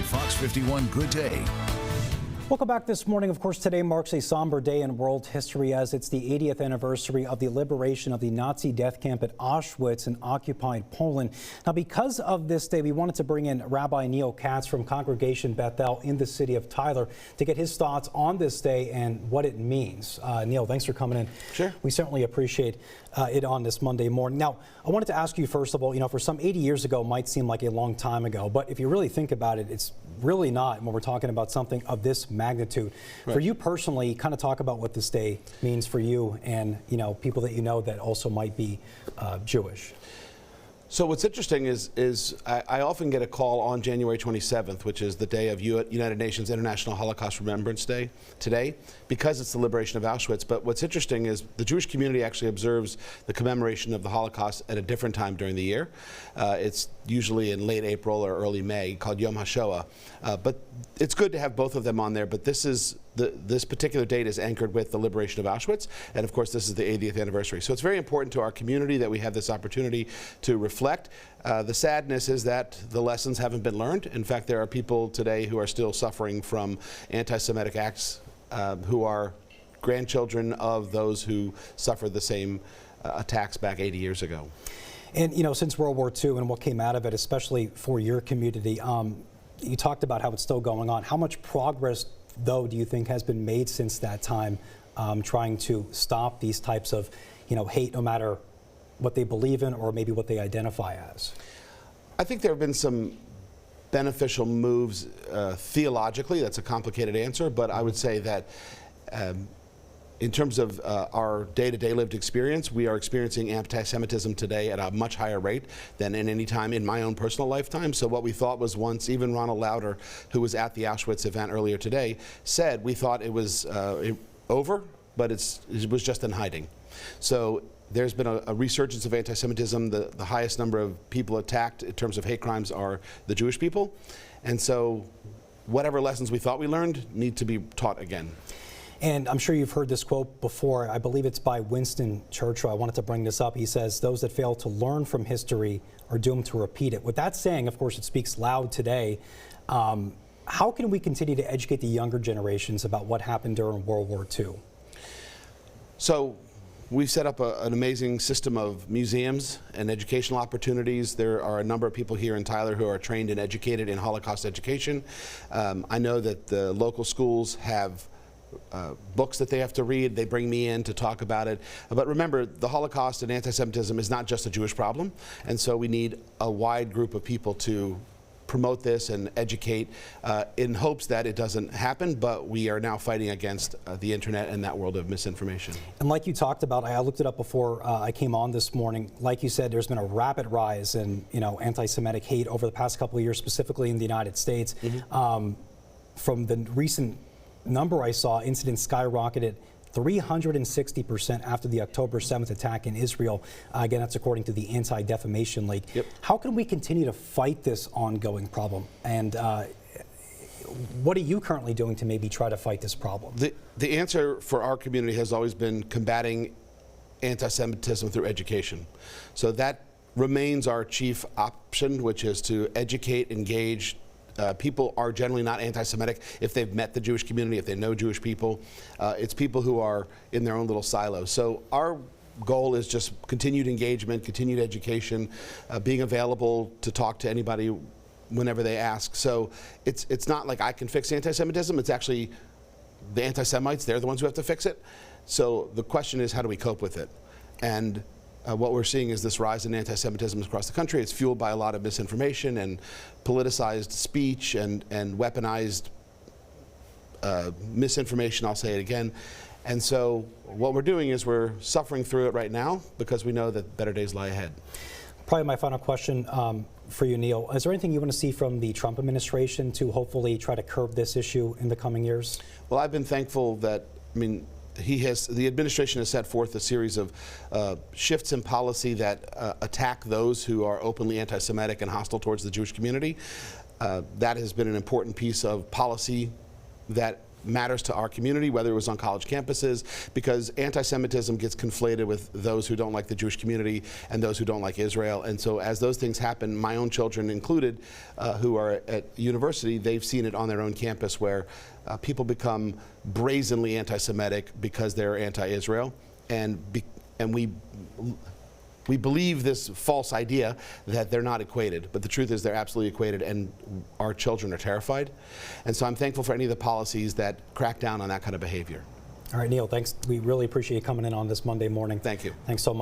Fox 51 Good Day. Welcome back this morning. Of course, today marks a somber day in world history as it's the 80th anniversary of the liberation of the Nazi death camp at Auschwitz in occupied Poland. Now, because of this day, we wanted to bring in Rabbi Neal Katz from Congregation Bethel in the city of Tyler to get his thoughts on this day and what it means. Neal, thanks for coming in. Sure. We certainly appreciate it on this Monday morning. Now, I wanted to ask you, first of all, for some 80 years ago might seem like a long time ago, but if you really think about it, it's really not when we're talking about something of this magnitude. Right. For you personally, kind of talk about what this day means for you and people that you know that also might be Jewish. So what's interesting is I often get a call on January 27th, which is the day of United Nations International Holocaust Remembrance Day today, because it's the liberation of Auschwitz. But what's interesting is the Jewish community actually observes the commemoration of the Holocaust at a different time during the year. It's usually in late April or early May, called Yom HaShoah. But it's good to have both of them on there, but this particular date is anchored with the liberation of Auschwitz, and of course this is the 80th anniversary. So it's very important to our community that we have this opportunity to reflect. The sadness is that the lessons haven't been learned. In fact, there are people today who are still suffering from anti-Semitic acts who are grandchildren of those who suffered the same attacks back 80 years ago. And since World War II and what came out of it, especially for your community, you talked about how it's still going on. How much progress, though, do you think has been made since that time trying to stop these types of hate, no matter what they believe in or maybe what they identify as? I think there have been some beneficial moves theologically. That's a complicated answer, but I would say that in terms of our day-to-day lived experience, we are experiencing anti-Semitism today at a much higher rate than in any time in my own personal lifetime. So what we thought was once, even Ronald Lauder, who was at the Auschwitz event earlier today, said we thought it was over, but it was just in hiding. So there's been a resurgence of anti-Semitism. The highest number of people attacked in terms of hate crimes are the Jewish people. And so whatever lessons we thought we learned need to be taught again. And I'm sure you've heard this quote before. I believe it's by Winston Churchill. I wanted to bring this up. He says, "Those that fail to learn from history are doomed to repeat it." With that saying, of course, it speaks loud today. How can we continue to educate the younger generations about what happened during World War II? So we've set up an amazing system of museums and educational opportunities. There are a number of people here in Tyler who are trained and educated in Holocaust education. I know that the local schools have books that they have to read. They bring me in to talk about it. But remember, the Holocaust and anti-Semitism is not just a Jewish problem, and so we need a wide group of people to promote this and educate in hopes that it doesn't happen, but we are now fighting against the internet and that world of misinformation. And like you talked about, I looked it up before I came on this morning. Like you said, there's been a rapid rise in anti-Semitic hate over the past couple of years, specifically in the United States. Mm-hmm. From the recent number I saw, incidents skyrocketed 360% after the October 7th attack in Israel. Again, that's according to the Anti-Defamation League. Yep. How can we continue to fight this ongoing problem? And what are you currently doing to maybe try to fight this problem? The answer for our community has always been combating anti-Semitism through education. So that remains our chief option, which is to educate, engage. People are generally not anti-Semitic if they've met the Jewish community, if they know Jewish people. It's people who are in their own little silos. So our goal is just continued engagement, continued education, being available to talk to anybody whenever they ask. So it's not like I can fix anti-Semitism. It's actually the anti-Semites. They're the ones who have to fix it. So the question is, how do we cope with it? And what we're seeing is this rise in anti-Semitism across the country. It's fueled by a lot of misinformation and politicized speech and weaponized misinformation, I'll say it again. And so what we're doing is we're suffering through it right now because we know that better days lie ahead. Probably my final question for you, Neal. Is there anything you want to see from the Trump administration to hopefully try to curb this issue in the coming years? Well, I've been thankful that, the administration has set forth a series of shifts in policy that attack those who are openly anti-Semitic and hostile towards the Jewish community. That has been an important piece of policy that matters to our community, whether it was on college campuses, because anti-Semitism gets conflated with those who don't like the Jewish community and those who don't like Israel. And so as those things happen, my own children included, who are at university, they've seen it on their own campus where people become brazenly anti-Semitic because they're anti-Israel. And we believe this false idea that they're not equated, but the truth is they're absolutely equated, and our children are terrified. And so I'm thankful for any of the policies that crack down on that kind of behavior. All right, Neal, thanks. We really appreciate you coming in on this Monday morning. Thank you. Thanks so much.